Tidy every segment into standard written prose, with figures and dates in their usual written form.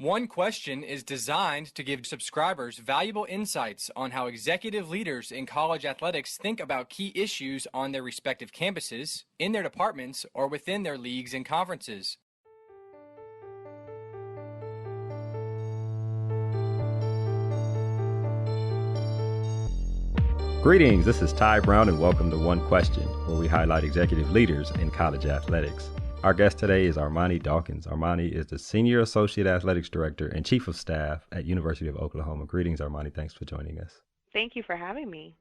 One Question is designed to give subscribers valuable insights on how executive leaders in college athletics think about key issues on their respective campuses, in their departments, or within their leagues and conferences. Greetings, this is Ty Brown and welcome to One Question, where we highlight executive leaders in college athletics. Our guest today is Armani Dawkins. Armani is the Senior Associate Athletics Director and Chief of Staff at University of Oklahoma. Greetings, Armani. Thanks for joining us. Thank you for having me.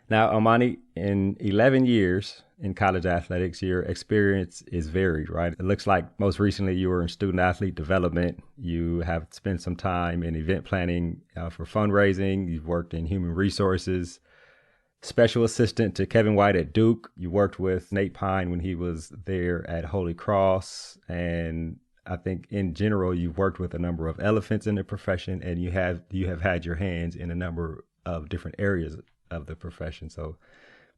Now, Armani, in 11 years in college athletics, your experience is varied, right? It looks like most recently you were in student athlete development. You have spent some time in event planning for fundraising. You've worked in human resources. Special assistant to Kevin White at Duke. You worked with Nate Pine when he was there at Holy Cross. And I think in general, you've worked with a number of elephants in the profession, and you have had your hands in a number of different areas of the profession. So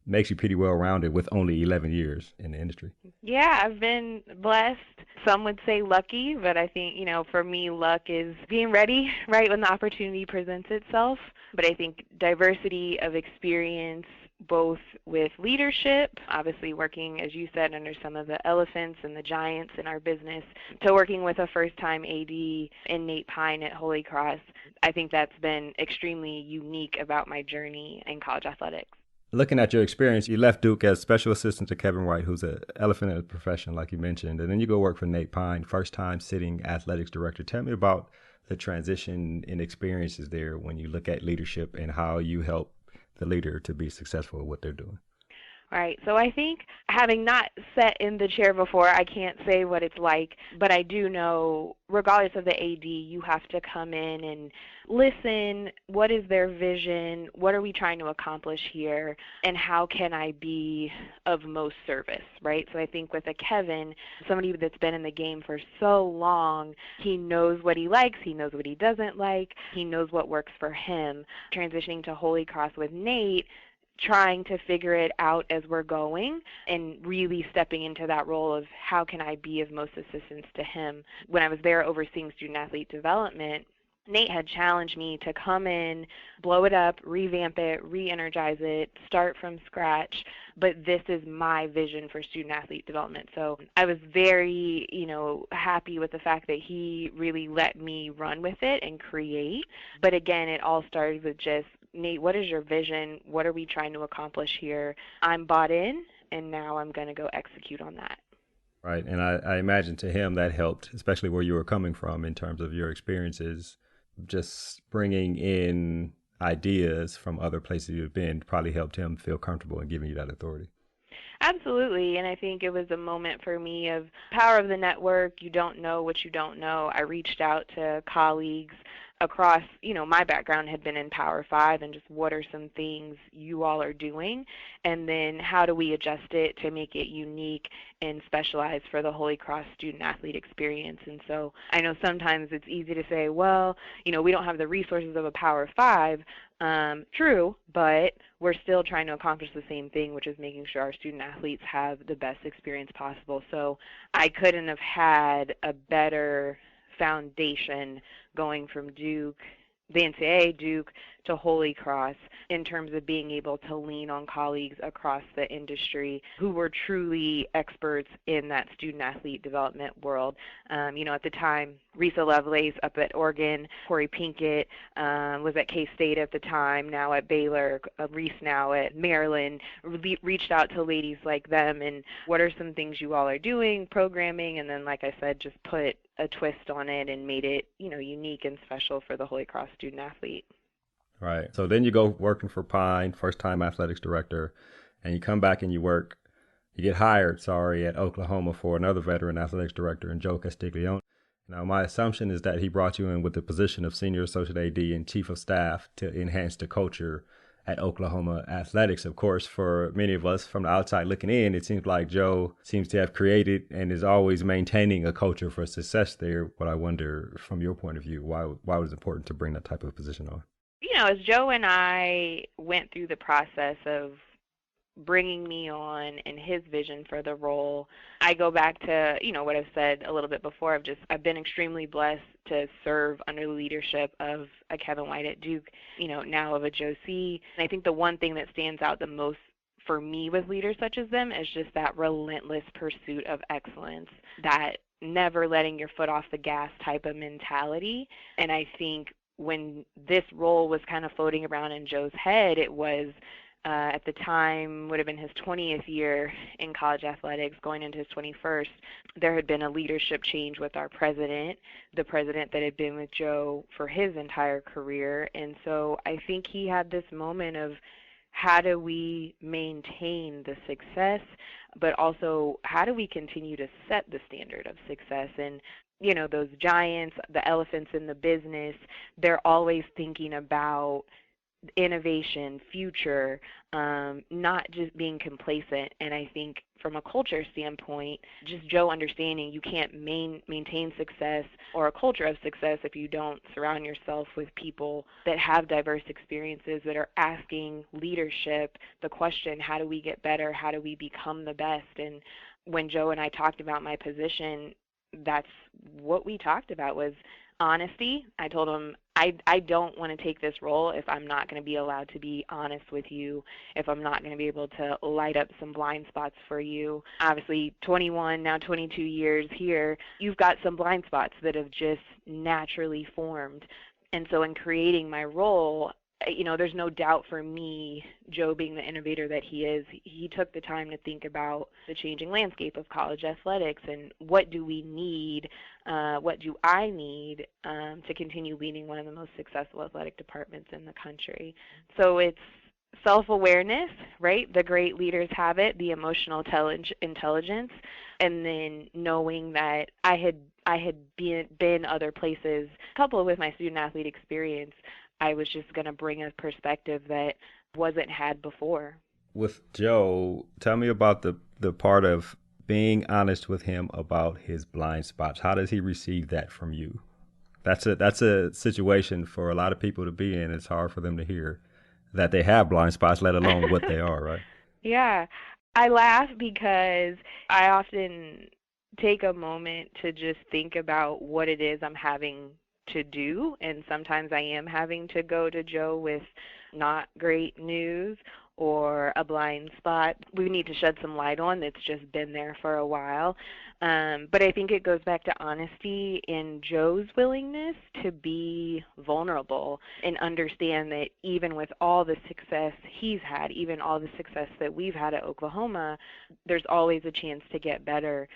it makes you pretty well rounded with only 11 years in the industry. Yeah, I've been blessed. Some would say lucky, but I think, for me, luck is being ready, right, when the opportunity presents itself. But I think diversity of experience, both with leadership, obviously working, as you said, under some of the elephants and the giants in our business, to working with a first-time AD in Nate Pine at Holy Cross. I think that's been extremely unique about my journey in college athletics. Looking at your experience, you left Duke as special assistant to Kevin White, who's an elephant in the profession, like you mentioned, and then you go work for Nate Pine, first-time sitting athletics director. Tell me about the transition and experiences there when you look at leadership and how you help the leader to be successful at what they're doing. Right. So I think, having not sat in the chair before, I can't say what it's like, but I do know, regardless of the AD, you have to come in and listen. What is their vision? What are we trying to accomplish here? And how can I be of most service, right? So I think with a Kevin, somebody that's been in the game for so long, he knows what he likes, he knows what he doesn't like, he knows what works for him. Transitioning to Holy Cross with Nate, trying to figure it out as we're going and really stepping into that role of how can I be of most assistance to him. When I was there overseeing student athlete development, Nate had challenged me to come in, blow it up, revamp it, re-energize it, start from scratch, but this is my vision for student athlete development. So I was very, happy with the fact that he really let me run with it and create. But again, it all started with just, Nate, what is your vision? What are we trying to accomplish here? I'm bought in, and now I'm going to go execute on that. Right. And I imagine to him that helped, especially where you were coming from in terms of your experiences. Just bringing in ideas from other places you've been probably helped him feel comfortable in giving you that authority. Absolutely, and I think it was a moment for me of power of the network. You don't know what you don't know. I reached out to colleagues across, my background had been in Power 5, and just what are some things you all are doing, and then how do we adjust it to make it unique and specialized for the Holy Cross student athlete experience. And so I know sometimes it's easy to say, well, we don't have the resources of a Power 5. True, but we're still trying to accomplish the same thing, which is making sure our student athletes have the best experience possible. So I couldn't have had a better foundation going from Duke, the NCAA, Duke, to Holy Cross in terms of being able to lean on colleagues across the industry who were truly experts in that student-athlete development world. At the time, Risa Lovelace up at Oregon, Corey Pinkett was at K-State at the time, now at Baylor, Reese now at Maryland, reached out to ladies like them and what are some things you all are doing, programming, and then, like I said, just put a twist on it and made it, unique and special for the Holy Cross student-athlete. Right. So then you go working for Pine, first-time athletics director, and you come back and you get hired, at Oklahoma for another veteran athletics director, and Joe Castiglione. Now, my assumption is that he brought you in with the position of senior associate AD and chief of staff to enhance the culture at Oklahoma athletics. Of course, for many of us from the outside looking in, it seems like Joe seems to have created and is always maintaining a culture for success there. But I wonder, from your point of view, why was it important to bring that type of position on? As Joe and I went through the process of bringing me on and his vision for the role. I go back to, what I've said a little bit before. I've been extremely blessed to serve under the leadership of a Kevin White at Duke, now of a Joe C. And I think the one thing that stands out the most for me with leaders such as them is just that relentless pursuit of excellence, that never letting your foot off the gas type of mentality. And I think when this role was kind of floating around in Joe's head, it was at the time would have been his 20th year in college athletics, going into his 21st. There had been a leadership change with our president, the president that had been with Joe for his entire career. And so I think he had this moment of, how do we maintain the success, but also how do we continue to set the standard of success? And, those giants, the elephants in the business, they're always thinking about innovation, future, not just being complacent. And I think from a culture standpoint, just Joe understanding you can't maintain success or a culture of success if you don't surround yourself with people that have diverse experiences, that are asking leadership the question, how do we get better? How do we become the best? And when Joe and I talked about my position, that's what we talked about, was honesty. I told him, I don't want to take this role if I'm not going to be allowed to be honest with you, if I'm not going to be able to light up some blind spots for you. Obviously, 21, now 22 years here, you've got some blind spots that have just naturally formed. And so in creating my role, there's no doubt for me, Joe being the innovator that he is, he took the time to think about the changing landscape of college athletics and what do we need, what do I need to continue leading one of the most successful athletic departments in the country. So it's self-awareness, right? The great leaders have it, the emotional intelligence, and then knowing that I had been other places, coupled with my student-athlete experience. I was just going to bring a perspective that wasn't had before. With Joe, tell me about the part of being honest with him about his blind spots. How does he receive that from you? That's a situation for a lot of people to be in. It's hard for them to hear that they have blind spots, let alone what they are, right? Yeah. I laugh because I often take a moment to just think about what it is I'm having to do, and sometimes I am having to go to Joe with not great news or a blind spot we need to shed some light on that's just been there for a while. But I think it goes back to honesty in Joe's willingness to be vulnerable and understand that even with all the success he's had, even all the success that we've had at Oklahoma, there's always a chance to get better.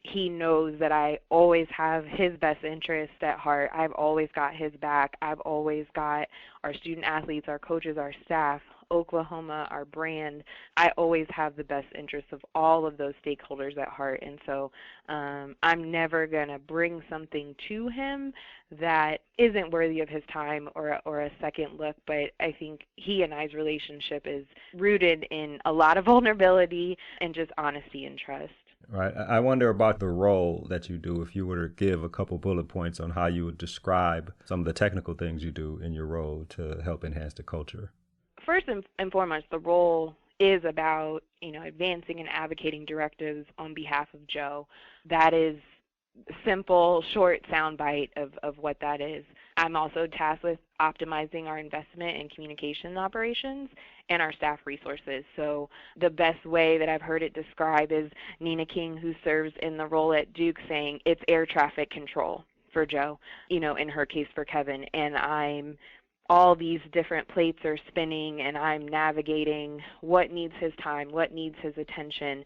He knows that I always have his best interest at heart. I've always got his back. I've always got our student athletes, our coaches, our staff, Oklahoma, our brand. I always have the best interests of all of those stakeholders at heart. And so I'm never going to bring something to him that isn't worthy of his time or a second look. But I think he and I's relationship is rooted in a lot of vulnerability and just honesty and trust. Right. I wonder about the role that you do. If you were to give a couple bullet points on how you would describe some of the technical things you do in your role to help enhance the culture. First and foremost, the role is about, advancing and advocating directives on behalf of Joe. That is simple, short soundbite of what that is. I'm also tasked with optimizing our investment in communication operations and our staff resources. So the best way that I've heard it described is Nina King, who serves in the role at Duke, saying it's air traffic control for Joe, in her case for Kevin. And all these different plates are spinning, and I'm navigating what needs his time, what needs his attention,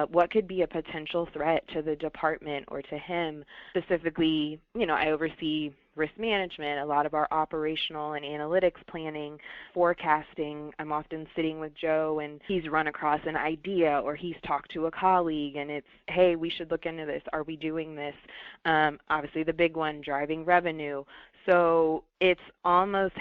what could be a potential threat to the department or to him. Specifically, I oversee risk management, a lot of our operational and analytics planning, forecasting. I'm often sitting with Joe and he's run across an idea or he's talked to a colleague and it's, hey, we should look into this. Are we doing this? Obviously the big one, driving revenue. So it's almost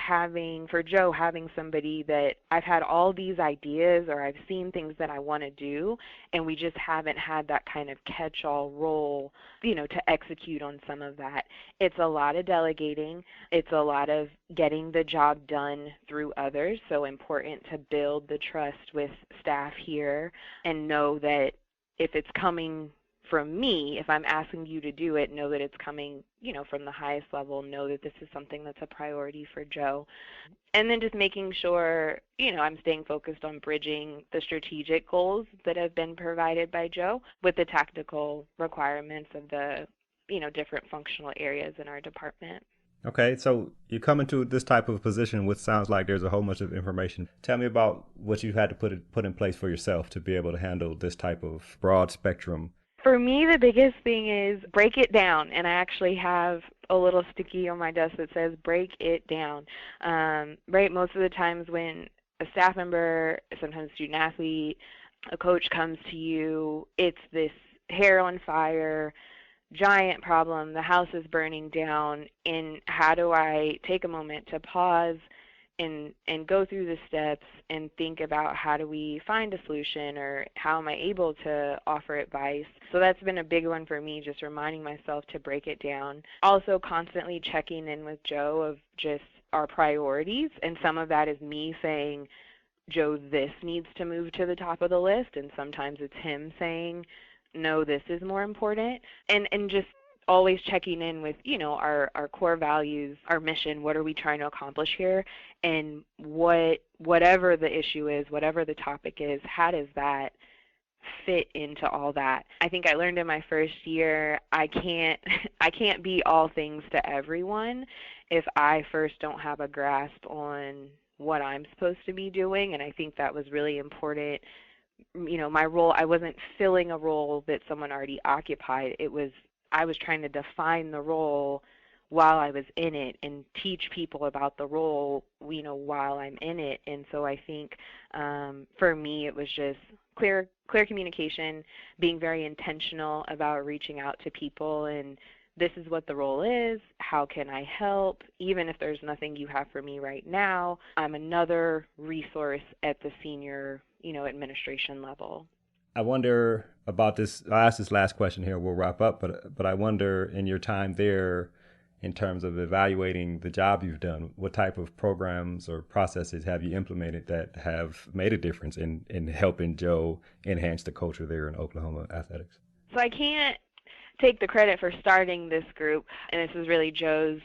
for Joe, having somebody that I've had all these ideas or I've seen things that I want to do, and we just haven't had that kind of catch-all role, to execute on some of that. It's a lot of delegation. delegating. It's a lot of getting the job done through others. So important to build the trust with staff here and know that if it's coming from me, if I'm asking you to do it, know that it's coming, from the highest level, know that this is something that's a priority for Joe. And then just making sure, I'm staying focused on bridging the strategic goals that have been provided by Joe with the tactical requirements of the, different functional areas in our department. Okay, so you come into this type of position, which sounds like there's a whole bunch of information. Tell me about what you've had to put in place for yourself to be able to handle this type of broad spectrum. For me, the biggest thing is break it down, and I actually have a little sticky on my desk that says break it down. Right, most of the times when a staff member, sometimes a student athlete, a coach comes to you, it's this hair on fire, giant problem, the house is burning down, and how do I take a moment to pause and go through the steps and think about how do we find a solution, or how am I able to offer advice. So that's been a big one for me, just reminding myself to break it down. Also constantly checking in with Joe of just our priorities, and some of that is me saying, Joe, this needs to move to the top of the list, and sometimes it's him saying, no, this is more important, and just always checking in with, our core values, our mission, what are we trying to accomplish here, and whatever the issue is, whatever the topic is, how does that fit into all that. I think I learned in my first year I can't be all things to everyone if I first don't have a grasp on what I'm supposed to be doing, and I think that was really important. My role, I wasn't filling a role that someone already occupied. I was trying to define the role while I was in it and teach people about the role, while I'm in it. And so I think for me it was just clear communication, being very intentional about reaching out to people, and this is what the role is, how can I help? Even if there's nothing you have for me right now, I'm another resource at the senior, administration level. I wonder about this. I'll ask this last question here. We'll wrap up. But I wonder, in your time there, in terms of evaluating the job you've done, what type of programs or processes have you implemented that have made a difference in helping Joe enhance the culture there in Oklahoma athletics? So I can't take the credit for starting this group, and this is really Joe's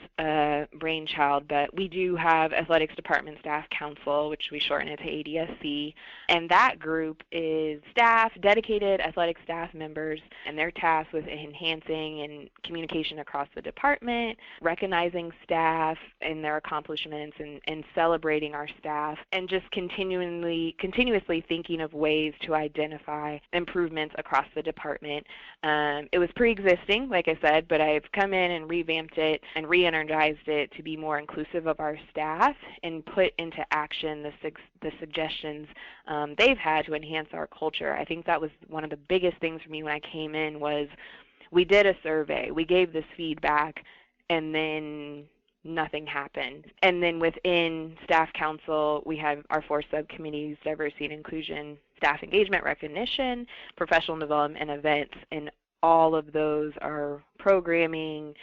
brainchild, but we do have Athletics Department Staff Council, which we shorten it to ADSC, and that group is dedicated athletic staff members, and they're tasked with enhancing and communication across the department, recognizing staff and their accomplishments, and celebrating our staff, and just continuously thinking of ways to identify improvements across the department. It was pre-existing, like I said, but I've come in and revamped it and re-energized it to be more inclusive of our staff and put into action the suggestions they've had to enhance our culture. I think that was one of the biggest things for me when I came in was we did a survey, we gave this feedback, and then nothing happened. And then within Staff Council, we have our 4 subcommittees: diversity and inclusion, staff engagement, recognition, professional development, and events. And all of those are programming,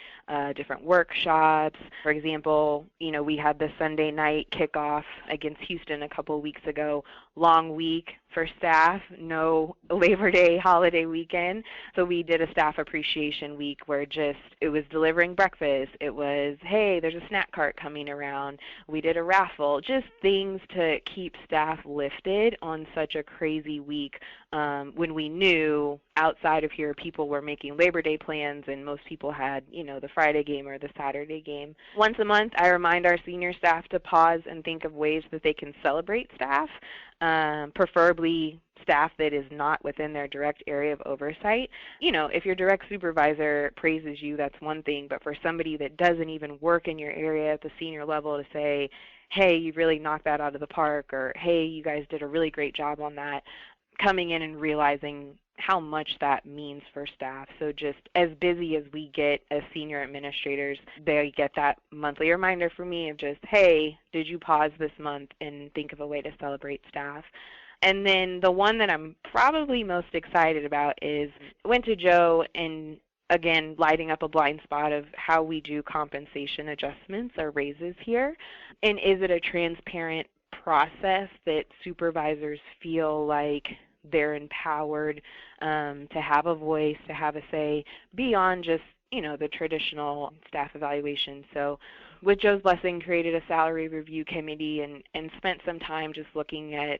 different workshops. For example, we had the Sunday night kickoff against Houston a couple of weeks ago. Long week for staff, no Labor Day holiday weekend. So we did a staff appreciation week where it was delivering breakfast. It was, hey, there's a snack cart coming around. We did a raffle, just things to keep staff lifted on such a crazy week when we knew outside of here people were making Labor Day plans and most people had, the Friday game or the Saturday game. Once a month, I remind our senior staff to pause and think of ways that they can celebrate staff, preferably staff that is not within their direct area of oversight. If your direct supervisor praises you, that's one thing, but for somebody that doesn't even work in your area at the senior level to say, hey, you really knocked that out of the park, or hey, you guys did a really great job on that, coming in and realizing how much that means for staff. So just as busy as we get as senior administrators, they get that monthly reminder from me of just, hey, did you pause this month and think of a way to celebrate staff? And then the one that I'm probably most excited about is I went to Joe and again, lighting up a blind spot of how we do compensation adjustments or raises here. And is it a transparent process that supervisors feel like they're empowered to have a voice, to have a say beyond just, the traditional staff evaluation? So with Joe's blessing, created a salary review committee and spent some time just looking at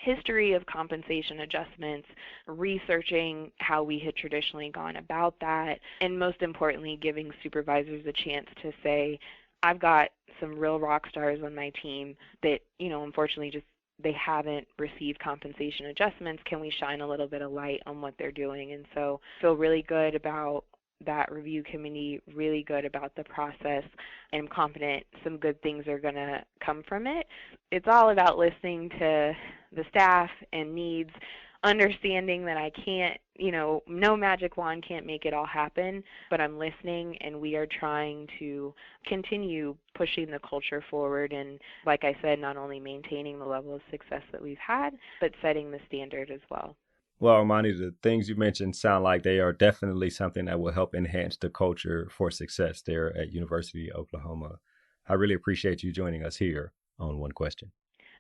history of compensation adjustments, researching how we had traditionally gone about that, and most importantly, giving supervisors a chance to say, I've got some real rock stars on my team that, unfortunately just they haven't received compensation adjustments. Can we shine a little bit of light on what they're doing? And so feel really good about that review committee, really good about the process, and I'm confident some good things are going to come from it. It's all about listening to the staff and needs, understanding that I can't, no magic wand can't make it all happen, but I'm listening, and we are trying to continue pushing the culture forward and, like I said, not only maintaining the level of success that we've had, but setting the standard as well. Well, Armani, the things you mentioned sound like they are definitely something that will help enhance the culture for success there at University of Oklahoma. I really appreciate you joining us here on One Question.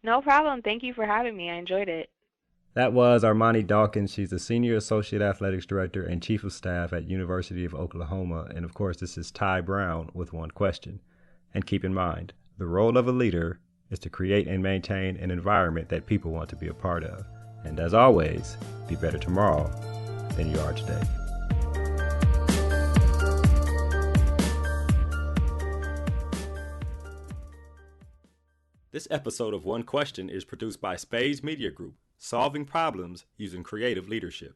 No problem. Thank you for having me. I enjoyed it. That was Armani Dawkins. She's the Senior Associate Athletics Director and Chief of Staff at University of Oklahoma. And of course, this is Ty Brown with One Question. And keep in mind, the role of a leader is to create and maintain an environment that people want to be a part of. And as always, be better tomorrow than you are today. This episode of One Question is produced by Spades Media Group, solving problems using creative leadership.